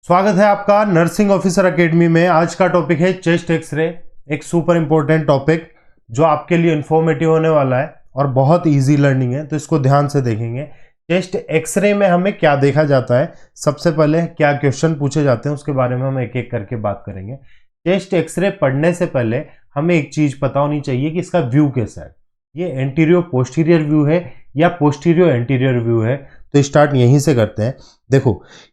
स्वागत है आपका नर्सिंग ऑफिसर एकेडमी में। आज का टॉपिक है चेस्ट एक्सरे, एक सुपर इंपॉर्टेंट टॉपिक जो आपके लिए इंफॉर्मेटिव होने वाला है और बहुत इजी लर्निंग है, तो इसको ध्यान से देखेंगे। चेस्ट एक्सरे में हमें क्या देखा जाता है, सबसे पहले क्या क्वेश्चन पूछे जाते हैं, उसके बारे में हम एक एक करके बात करेंगे। चेस्ट एक्सरे पढ़ने से पहले हमें एक चीज पता होनी चाहिए कि इसका व्यू कैसा है, ये एंटीरियर पोस्टीरियर व्यू है या पोस्टीरियर एंटीरियर व्यू है। तो स्टार्ट यहीं से करते हैं। देखो,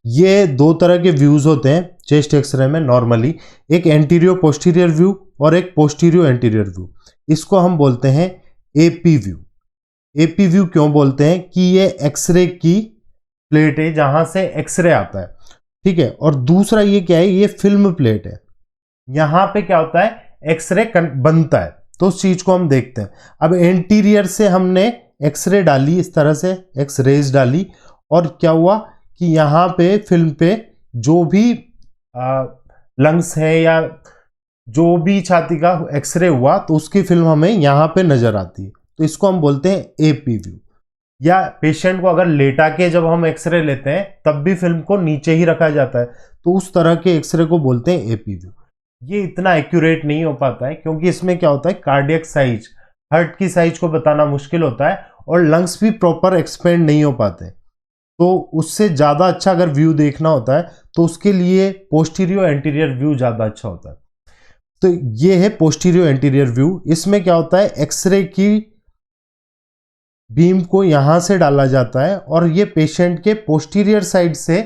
ये दो तरह के व्यूज होते हैं चेस्ट एक्सरे में नॉर्मली, एक एंटीरियर पोस्टीरियर व्यू और एक पोस्टीरियर एंटीरियर व्यू। इसको हम बोलते हैं एपी व्यू। एपी व्यू क्यों बोलते हैं कि ये एक्सरे की प्लेट है जहां से एक्सरे आता है, ठीक है। और दूसरा ये क्या है, ये फिल्म प्लेट है, यहां पे क्या होता है, एक्सरे बनता है। तो उस चीज को हम देखते हैं। अब एंटीरियर से हमने एक्सरे डाली, इस तरह से एक्सरेज डाली, और क्या हुआ कि यहाँ पे फिल्म पे जो भी लंग्स है या जो भी छाती का एक्सरे हुआ तो उसकी फिल्म हमें यहाँ पे नजर आती है। तो इसको हम बोलते हैं एपी व्यू। या पेशेंट को अगर लेटा के जब हम एक्सरे लेते हैं तब भी फिल्म को नीचे ही रखा जाता है, तो उस तरह के एक्सरे को बोलते हैं एपी व्यू। ये इतना एक्यूरेट नहीं हो पाता है क्योंकि इसमें क्या होता है, कार्डियक साइज, हार्ट की साइज को बताना मुश्किल होता है और लंग्स भी प्रॉपर एक्सपेंड नहीं हो पाते। तो उससे ज़्यादा अच्छा अगर व्यू देखना होता है तो उसके लिए पोस्टीरियर एंटीरियर व्यू ज़्यादा अच्छा होता है। तो ये है पोस्टीरियर एंटीरियर व्यू। इसमें क्या होता है, एक्सरे की बीम को यहां से डाला जाता है और ये पेशेंट के पोस्टीरियर साइड से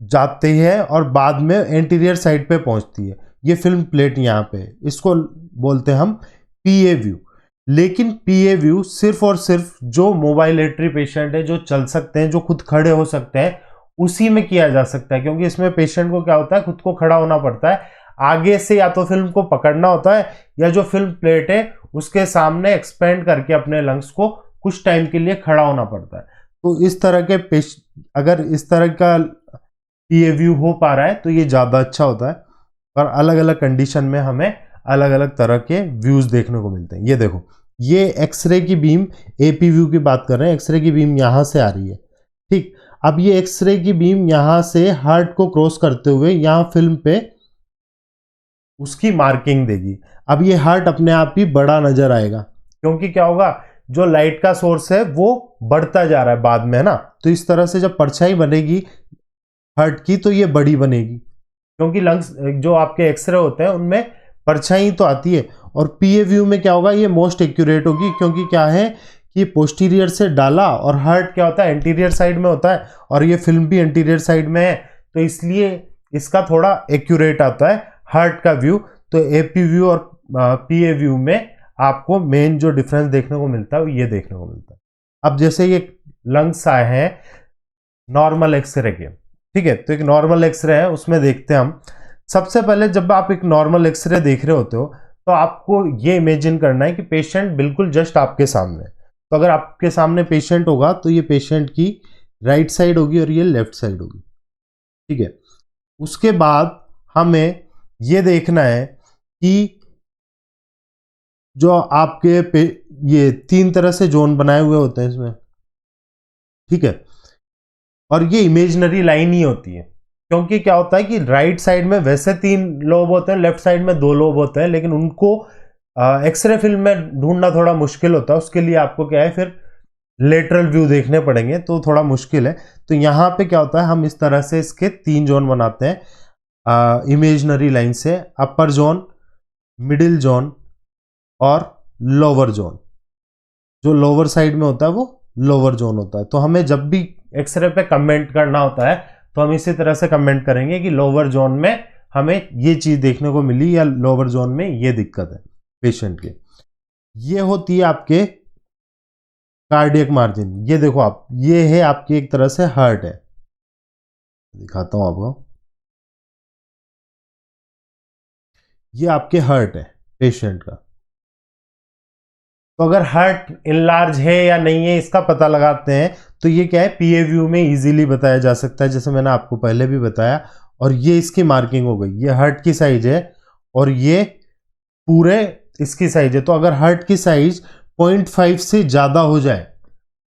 जाती है और बाद में एंटीरियर साइड पे पहुंचती है। ये फिल्म प्लेट यहाँ पे, इसको बोलते हैं हम पीए व्यू। लेकिन पीए व्यू सिर्फ और सिर्फ जो मोबाइलेटरी पेशेंट है, जो चल सकते हैं, जो खुद खड़े हो सकते हैं, उसी में किया जा सकता है। क्योंकि इसमें पेशेंट को क्या होता है, खुद को खड़ा होना पड़ता है, आगे से या तो फिल्म को पकड़ना होता है या जो फिल्म प्लेट है उसके सामने एक्सपेंड करके अपने लंग्स को कुछ टाइम के लिए खड़ा होना पड़ता है। तो इस तरह के अगर इस तरह का पीए व्यू हो पा रहा है तो ये ज़्यादा अच्छा होता है। और अलग अलग कंडीशन में हमें अलग अलग तरह के व्यूज देखने को मिलते हैं। ये देखो, ये एक्सरे की बीम, एपी व्यू की बात कर रहे हैं, एक्सरे की बीम यहां से आ रही है, ठीक। अब ये एक्सरे की बीम यहां से हार्ट को क्रॉस करते हुए यहां फिल्म पे उसकी मार्किंग देगी। अब ये हार्ट अपने आप ही बड़ा नजर आएगा क्योंकि क्या होगा, जो लाइट का सोर्स है वो बढ़ता जा रहा है बाद में, है ना। तो इस तरह से जब परछाई बनेगी हार्ट की तो ये बड़ी बनेगी, क्योंकि लंग्स जो आपके एक्सरे होते हैं उनमें परछाई तो आती है। और पीए व्यू में क्या होगा, ये मोस्ट एक्यूरेट होगी क्योंकि क्या है कि पोस्टीरियर से डाला और हार्ट क्या होता है, एंटीरियर साइड में होता है और ये फिल्म भी एंटीरियर साइड में है, तो इसलिए इसका थोड़ा एक्यूरेट आता है हार्ट का व्यू। तो एपी व्यू और पीए व्यू में आपको मेन जो डिफरेंस देखने को मिलता है वो ये देखने को मिलता है। अब जैसे ये लंग्स आए हैं नॉर्मल एक्सरे के, ठीक है, तो एक नॉर्मल एक्सरे है, उसमें देखते हैं हम। सबसे पहले जब आप एक नॉर्मल एक्सरे देख रहे होते हो तो आपको ये इमेजिन करना है कि पेशेंट बिल्कुल जस्ट आपके सामने। तो अगर आपके सामने पेशेंट होगा तो ये पेशेंट की राइट साइड होगी और ये लेफ्ट साइड होगी, ठीक है। उसके बाद हमें ये देखना है कि जो आपके ये तीन तरह से जोन बनाए हुए होते हैं इसमें, ठीक है। और ये इमेजिनरी लाइन ही होती है क्योंकि क्या होता है कि राइट साइड में वैसे 3 लोब होते हैं, लेफ्ट साइड में 2 लोब होते हैं, लेकिन उनको एक्सरे फिल्म में ढूंढना थोड़ा मुश्किल होता है। उसके लिए आपको क्या है, फिर लेटरल व्यू देखने पड़ेंगे, तो थोड़ा मुश्किल है। तो यहाँ पे क्या होता है, हम इस तरह से इसके 3 जोन बनाते हैं इमेजिनरी लाइन से, अपर जोन, मिडिल जोन और लोअर जोन। जो लोअर साइड में होता है वो लोअर जोन होता है। तो हमें जब भी एक्सरे पे कमेंट करना होता है तो हम इसी तरह से कमेंट करेंगे कि लोअर जोन में हमें ये चीज देखने को मिली या लोअर जोन में ये दिक्कत है पेशेंट के। ये होती है आपके कार्डियक मार्जिन। ये देखो आप, ये है आपकी एक तरह से हार्ट है, दिखाता हूं आपको। ये आपके हार्ट है पेशेंट का। तो अगर हार्ट इनलार्ज है या नहीं है इसका पता लगाते हैं तो ये क्या है, पीए व्यू में इजीली बताया जा सकता है, जैसे मैंने आपको पहले भी बताया। और ये इसकी मार्किंग हो गई, ये हार्ट की साइज है और ये पूरे इसकी साइज है। तो अगर हार्ट की साइज 0.5 से ज्यादा हो जाए,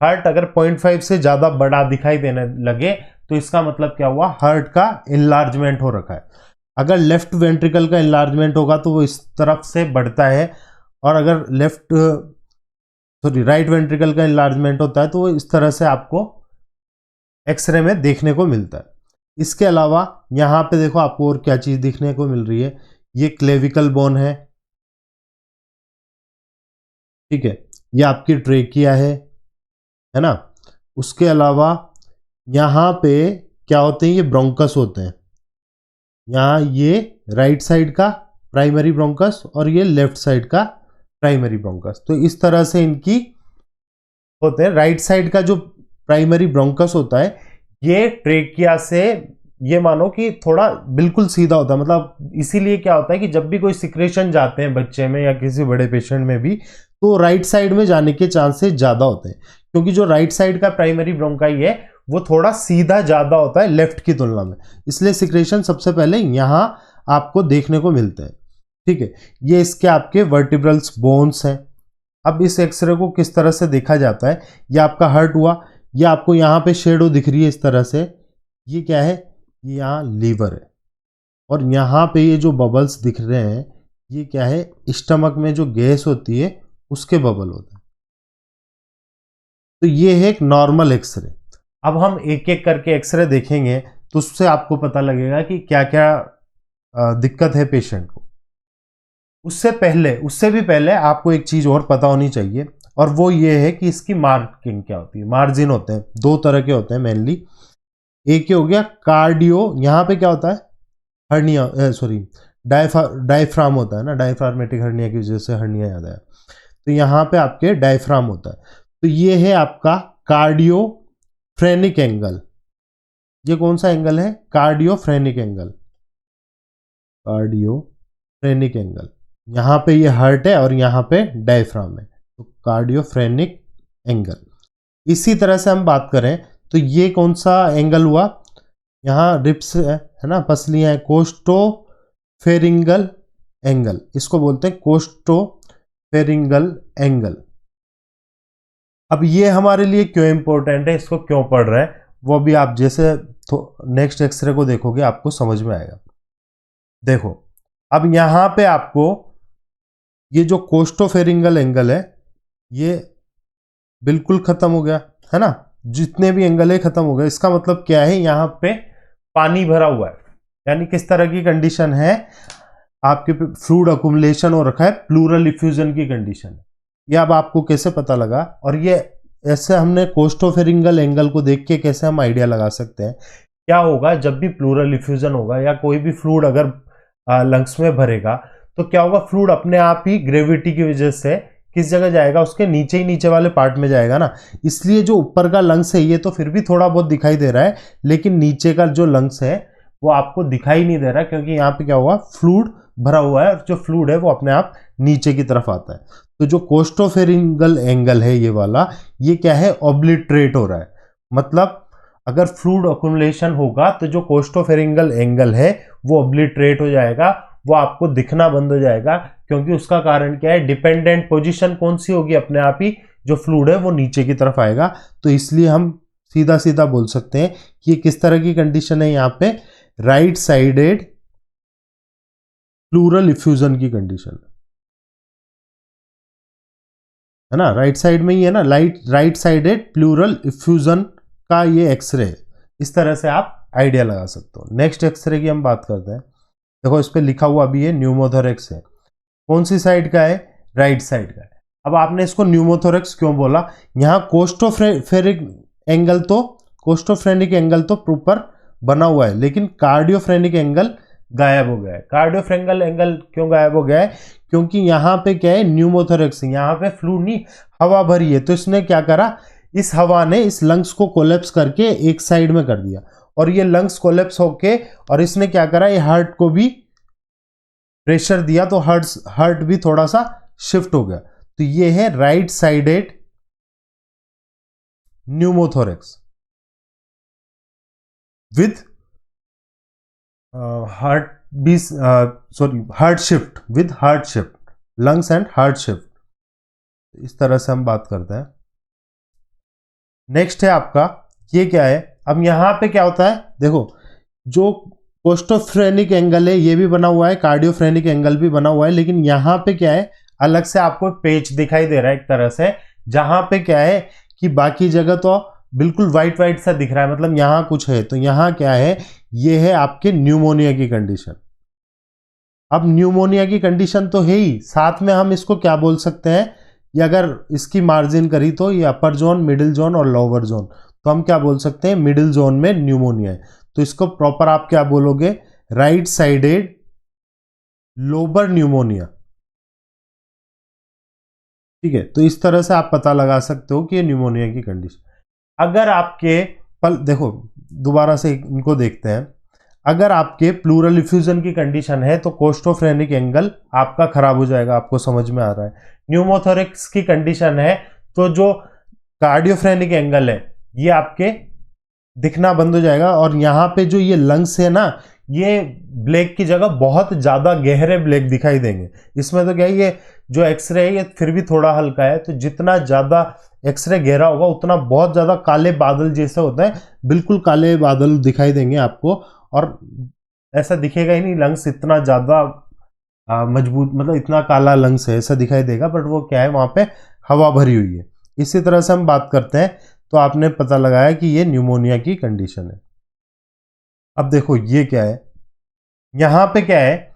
हार्ट अगर 0.5 से ज्यादा बड़ा दिखाई देने लगे तो इसका मतलब क्या हुआ, हार्ट का इनलार्जमेंट हो रखा है। अगर लेफ्ट वेंट्रिकल का इनलार्जमेंट होगा तो वो इस तरफ से बढ़ता है, और अगर राइट वेंट्रिकल का इनलार्जमेंट होता है तो वो इस तरह से आपको एक्सरे में देखने को मिलता है। इसके अलावा यहाँ पे देखो आपको और क्या चीज दिखने को मिल रही है, ये क्लेविकल बोन है, ठीक है, ये आपकी ट्रेकिया है ना। उसके अलावा यहाँ पे क्या होते हैं, ये ब्रोंकस होते हैं। यहाँ ये राइट साइड का प्राइमरी ब्रोंकस और ये लेफ्ट साइड का प्राइमरी ब्रोंकस, तो इस तरह से इनकी होते हैं। राइट साइड का जो प्राइमरी ब्रोंकस होता है ये ट्रेकिया से, ये मानो कि थोड़ा बिल्कुल सीधा होता है, मतलब इसीलिए क्या होता है कि जब भी कोई सिक्रेशन जाते हैं बच्चे में या किसी बड़े पेशेंट में भी, तो राइट साइड में जाने के चांसेस ज्यादा होते हैं, क्योंकि जो राइट साइड का प्राइमरी ब्रोंकाई है वो थोड़ा सीधा ज्यादा होता है लेफ्ट की तुलना में, इसलिए सिक्रेशन सबसे पहले यहां आपको देखने को मिलते हैं, ठीक है। ये इसके आपके वर्टिब्रल्स बोन्स हैं। अब इस एक्सरे को किस तरह से देखा जाता है, ये आपका हार्ट हुआ, ये आपको यहाँ पे शेडो दिख रही है इस तरह से, ये क्या है, ये यहाँ लीवर है, और यहाँ पे ये जो बबल्स दिख रहे हैं ये क्या है, स्टमक में जो गैस होती है उसके बबल होते हैं। तो ये है एक नॉर्मल एक्सरे। अब हम एक एक करके एक्सरे देखेंगे तो उससे आपको पता लगेगा कि क्या क्या दिक्कत है पेशेंट को। उससे भी पहले आपको एक चीज और पता होनी चाहिए, और वो ये है कि इसकी मार्किंग क्या होती है। मार्जिन होते हैं, दो तरह के होते हैं मेनली। एक हो गया कार्डियो, यहाँ पे क्या होता है, हर्निया, सॉरी डायफ्राम होता है ना, डायफ्रामेटिक हर्निया की वजह से हर्निया याद आया, तो यहाँ पे आपके डायफ्राम होता है। तो ये है आपका कार्डियोफ्रेनिक एंगल। ये कौन सा एंगल है, कार्डियोफ्रेनिक एंगल, कार्डियोफ्रेनिक एंगल। यहाँ पे ये हार्ट है और यहाँ पे डायफ्राम है, तो कार्डियोफ्रेनिक एंगल। इसी तरह से हम बात करें तो ये कौन सा एंगल हुआ, यहाँ रिप्स है ना, पसलियां है, कोस्टोफेरिंगल एंगल, इसको बोलते हैं कोस्टोफेरिंगल एंगल। अब ये हमारे लिए क्यों इंपॉर्टेंट है, इसको क्यों पढ़ रहे हैं, वो भी आप जैसे नेक्स्ट एक्सरे को देखोगे आपको समझ में आएगा। देखो अब यहां पे आपको ये जो कोस्टोफेरिंगल एंगल है ये बिल्कुल खत्म हो गया है ना, जितने भी एंगल है खत्म हो गए। इसका मतलब क्या है, यहाँ पे पानी भरा हुआ है, यानी किस तरह की कंडीशन है, आपके फ्लूइड अकुमुलेशन हो रखा है, प्लूरल इफ्यूजन की कंडीशन है। ये अब आपको कैसे पता लगा, और ये ऐसे हमने कोस्टोफेरिंगल एंगल को देख के कैसे हम आइडिया लगा सकते हैं, क्या होगा जब भी प्लूरल इफ्यूजन होगा या कोई भी फ्लूइड अगर लंग्स में भरेगा तो क्या होगा, फ्लूइड अपने आप ही ग्रेविटी की वजह से किस जगह जाएगा, उसके नीचे ही नीचे वाले पार्ट में जाएगा ना। इसलिए जो ऊपर का लंग्स है ये तो फिर भी थोड़ा बहुत दिखाई दे रहा है, लेकिन नीचे का जो लंग्स है वो आपको दिखाई नहीं दे रहा, क्योंकि यहाँ पे क्या हुआ, फ्लूइड भरा हुआ है, और जो फ्लूइड है वो अपने आप नीचे की तरफ आता है। तो जो कोस्टोफेरिंगल एंगल है ये वाला, ये क्या है, ऑब्लिटरेट हो रहा है। मतलब अगर फ्लूइड अकुमुलेशन होगा तो जो कोस्टोफेरिंगल एंगल है वो ऑब्लिटरेट हो जाएगा, वो आपको दिखना बंद हो जाएगा, क्योंकि उसका कारण क्या है, डिपेंडेंट पोजीशन कौन सी होगी, अपने आप ही जो फ्लूइड है वो नीचे की तरफ आएगा। तो इसलिए हम सीधा सीधा बोल सकते हैं कि किस तरह की कंडीशन है, यहाँ पे राइट साइडेड प्लूरल इफ्यूजन की कंडीशन है ना, राइट साइड में ही है ना, राइट साइडेड प्लूरल इफ्यूजन का ये एक्सरे है। इस तरह से आप आइडिया लगा सकते हो। नेक्स्ट एक्सरे की हम बात करते हैं। देखो इस पे लिखा हुआ भी है न्यूमोथोरेक्स है, कौन सी साइड का है, राइट साइड का है। अब आपने इसको न्यूमोथोरेक्स क्यों बोला, यहाँ कोस्टोफ्रेनिक एंगल तो प्रॉपर बना हुआ है, लेकिन कार्डियोफ्रेनिक एंगल गायब हो गया है। कार्डियोफ्रेनिक एंगल क्यों गायब हो गया है, क्योंकि यहाँ पे क्या है, न्यूमोथोरेक्स, यहाँ पे फ्लूइड नहीं, हवा भरी है, तो इसने क्या करा, इस हवा ने इस लंग्स को कोलैप्स करके एक साइड में कर दिया, और ये लंग्स कोलैप्स होके, और इसने क्या करा, ये हार्ट को भी प्रेशर दिया, तो हार्ट भी थोड़ा सा शिफ्ट हो गया। तो ये है right sided pneumothorax with heart shift, with heart shift, lungs and heart shift. इस तरह से हम बात करते हैं। नेक्स्ट है आपका, ये क्या है, अब यहाँ पे क्या होता है, देखो जो कोस्टोफ्रेनिक एंगल है ये भी बना हुआ है, कार्डियोफ्रेनिक एंगल भी बना हुआ है, लेकिन यहाँ पे क्या है, अलग से आपको पेच दिखाई दे रहा है एक तरह से, जहां पे क्या है कि बाकी जगह तो बिल्कुल वाइट वाइट सा दिख रहा है, मतलब यहाँ कुछ है। तो यहाँ क्या है, ये है आपके न्यूमोनिया की कंडीशन। अब न्यूमोनिया की कंडीशन तो है ही, साथ में हम इसको क्या बोल सकते हैं, ये अगर इसकी मार्जिन करी तो ये अपर जोन, मिडिल जोन और लोअर जोन, तो हम क्या बोल सकते हैं, मिडिल जोन में न्यूमोनिया है। तो इसको प्रॉपर आप क्या बोलोगे, राइट साइडेड लोबर न्यूमोनिया। ठीक है, तो इस तरह से आप पता लगा सकते हो कि ये न्यूमोनिया की कंडीशन। अगर आपके देखो दोबारा से इनको देखते हैं, अगर आपके प्लूरल इफ्यूजन की कंडीशन है तो कोस्टोफ्रेनिक एंगल आपका खराब हो जाएगा, आपको समझ में आ रहा है। न्यूमोथोरिक्स की कंडीशन है तो जो कार्डियोफ्रेनिक एंगल है ये आपके दिखना बंद हो जाएगा, और यहाँ पे जो ये लंग्स है ना, ये ब्लैक की जगह बहुत ज्यादा गहरे ब्लैक दिखाई देंगे। इसमें तो क्या है, ये जो एक्सरे है ये फिर भी थोड़ा हल्का है, तो जितना ज्यादा एक्सरे गहरा होगा उतना बहुत ज्यादा काले बादल जैसे होते हैं, बिल्कुल काले बादल दिखाई देंगे आपको। और ऐसा दिखेगा ही नहीं, लंग्स इतना ज्यादा मजबूत, मतलब इतना काला लंग्स है ऐसा दिखाई देगा, बट वो क्या है, वहां पे हवा भरी हुई है। इसी तरह से हम बात करते हैं, तो आपने पता लगाया कि ये न्यूमोनिया की कंडीशन है। अब देखो ये क्या है, यहां पे क्या है,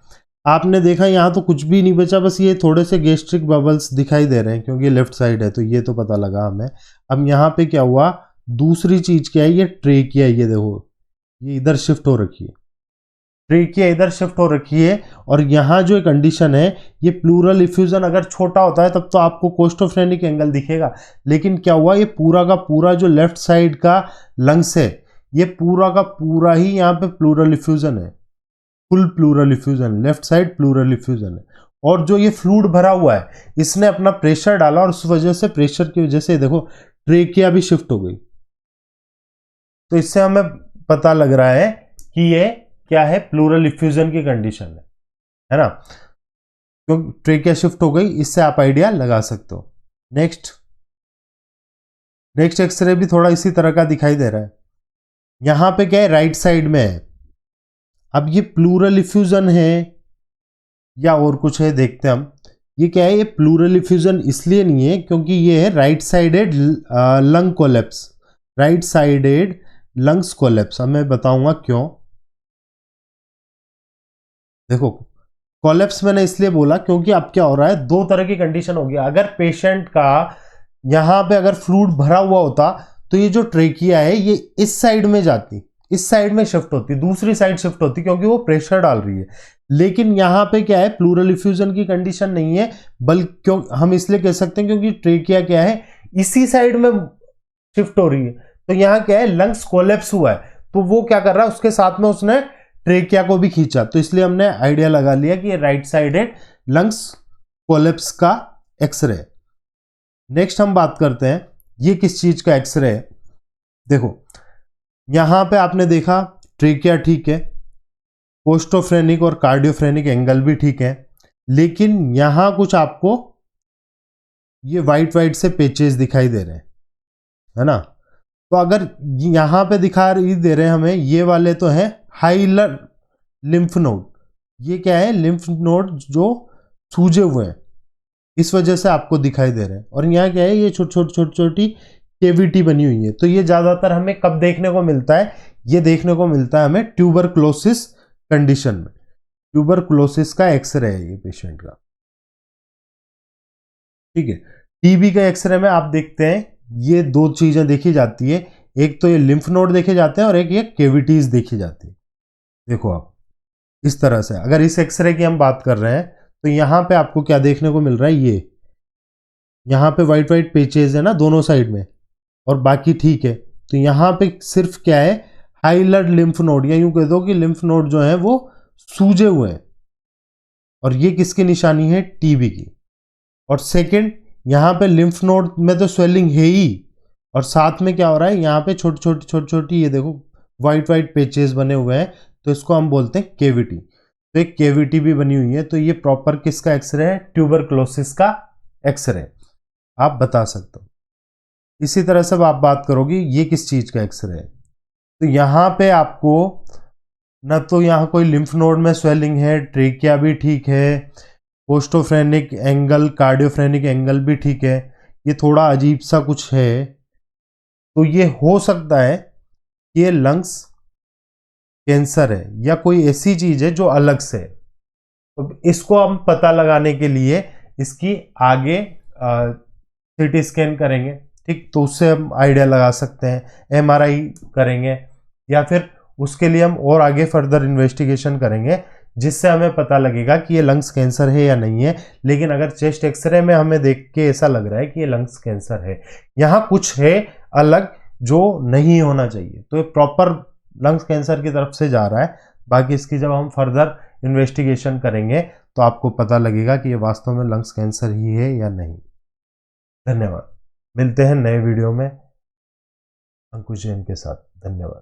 आपने देखा यहां तो कुछ भी नहीं बचा, बस ये थोड़े से गैस्ट्रिक बबल्स दिखाई दे रहे हैं क्योंकि लेफ्ट साइड है, तो ये तो पता लगा हमें। अब यहां पे क्या हुआ, दूसरी चीज क्या है, ये ट्रेकिया, ये देखो ये इधर शिफ्ट हो रखी है, ट्रेकिया इधर शिफ्ट हो रखी है। और यहाँ जो कंडीशन है, ये प्लूरल इफ्यूजन अगर छोटा होता है तब तो आपको कोस्टोफ्रेनिक एंगल दिखेगा, लेकिन क्या हुआ, ये पूरा का पूरा जो लेफ्ट साइड का लंग्स है ये पूरा का पूरा ही यहाँ पे प्लूरल इफ्यूजन है, full pleural effusion, left side pleural effusion है। और जो ये फ्लूइड भरा हुआ है इसने अपना प्रेशर डाला, और उस वजह से प्रेशर की वजह से देखो ट्रेकिया भी शिफ्ट हो गई। तो इससे हमें पता लग रहा है कि ये क्या है, प्लूरल इफ्यूजन की कंडीशन है ना, क्योंकि ट्रेकिया शिफ्ट हो गई, इससे आप आइडिया लगा सकते हो। नेक्स्ट एक्सरे भी थोड़ा इसी तरह का दिखाई दे रहा है। यहां पे क्या है, राइट साइड में है। अब ये प्लूरल इफ्यूजन है या और कुछ है, देखते हैं हम। ये क्या है, ये प्लूरल इफ्यूजन इसलिए नहीं है क्योंकि ये है right sided lung collapse, right sided lungs collapse. अब मैं बताऊंगा क्यों। देखो कोलेप्स मैंने इसलिए बोला क्योंकि अब क्या हो रहा है, दो तरह की कंडीशन होगी। अगर पेशेंट का यहां पे अगर फ्लूइड भरा हुआ होता तो ये जो ट्रेकिया है ये इस साइड में जाती, इस साइड में शिफ्ट होती, दूसरी साइड शिफ्ट होती, क्योंकि वो प्रेशर डाल रही है। लेकिन यहां पे क्या है, प्लूरल इफ्यूजन की कंडीशन नहीं है, बल्कि क्यों हम इसलिए कह सकते हैं क्योंकि ट्रेकिया क्या है, इसी साइड में शिफ्ट हो रही है। तो यहां क्या है, लंग्स कोलेप्स हुआ है, तो वो क्या कर रहा है, उसके साथ में उसने ट्रेकिया को भी खींचा, तो इसलिए हमने आइडिया लगा लिया कि ये राइट साइडेड लंग्स कोलेप्स का एक्सरे है। नेक्स्ट हम बात करते हैं, ये किस चीज का एक्सरे है। देखो यहां पे आपने देखा ट्रेकिया ठीक है, कोस्टोफ्रेनिक और कार्डियोफ्रेनिक एंगल भी ठीक है, लेकिन यहां कुछ आपको ये वाइट वाइट से पेचेस दिखाई दे रहे हैं, है ना। तो अगर यहां पे दिखा दे रहे हैं हमें, ये वाले तो हैं हाइलर लिम्फ नोड, ये क्या है, लिम्फ नोड जो सूजे हुए हैं, इस वजह से आपको दिखाई दे रहे हैं। और यहाँ क्या है, ये छोटी केविटी बनी हुई है। तो ये ज्यादातर हमें कब देखने को मिलता है, ये देखने को मिलता है हमें ट्यूबरक्लोसिस कंडीशन में। ट्यूबरक्लोसिस का एक्सरे है ये पेशेंट का, ठीक है। टीबी का एक्सरे में आप देखते हैं ये दो चीजें देखी जाती है, एक तो ये लिम्फ नोड देखे जाते हैं और एक ये केविटीज देखी जाती है। देखो आप इस तरह से, अगर इस एक्सरे की हम बात कर रहे हैं तो यहां पे आपको क्या देखने को मिल रहा है, ये यहां पे वाइट वाइट पेचेज है ना दोनों साइड में, और बाकी ठीक है। तो यहां पे सिर्फ क्या है, हाइलर लिम्फ नोड, या यूं कह दो कि लिम्फ नोड जो है वो सूजे हुए हैं, और ये किसकी निशानी है, टीबी की। और सेकंड, यहां पे लिम्फ नोड में तो स्वेलिंग है ही, और साथ में क्या हो रहा है, यहाँ पे छोटी छोटी ये देखो वाइट वाइट पेचेस बने हुए हैं, तो इसको हम बोलते हैं केविटी। तो एक केविटी भी बनी हुई है, तो ये प्रॉपर किसका एक्सरे है, ट्यूबरक्लोसिस का एक्सरे आप बता सकते हो। इसी तरह से आप बात करोगे ये किस चीज का एक्सरे है, तो यहाँ पे आपको न तो यहाँ कोई लिम्फ नोड में स्वेलिंग है, ट्रेकिया भी ठीक है, कोस्टोफ्रेनिक एंगल, कार्डियोफ्रेनिक एंगल भी ठीक है, ये थोड़ा अजीब सा कुछ है। तो ये हो सकता है कि ये लंग्स कैंसर है या कोई ऐसी चीज है जो अलग से है। तो इसको हम पता लगाने के लिए इसकी आगे सीटी स्कैन करेंगे, ठीक, तो उससे हम आइडिया लगा सकते हैं, एमआरआई करेंगे, या फिर उसके लिए हम और आगे फर्दर इन्वेस्टिगेशन करेंगे जिससे हमें पता लगेगा कि ये लंग्स कैंसर है या नहीं है। लेकिन अगर चेस्ट एक्सरे में हमें देख के ऐसा लग रहा है कि ये लंग्स कैंसर है, यहाँ कुछ है अलग जो नहीं होना चाहिए, तो ये प्रॉपर लंग्स कैंसर की तरफ से जा रहा है। बाकी इसकी जब हम फर्दर इन्वेस्टिगेशन करेंगे तो आपको पता लगेगा कि ये वास्तव में लंग्स कैंसर ही है या नहीं। धन्यवाद। मिलते हैं नए वीडियो में अंकुश जैन के साथ। धन्यवाद।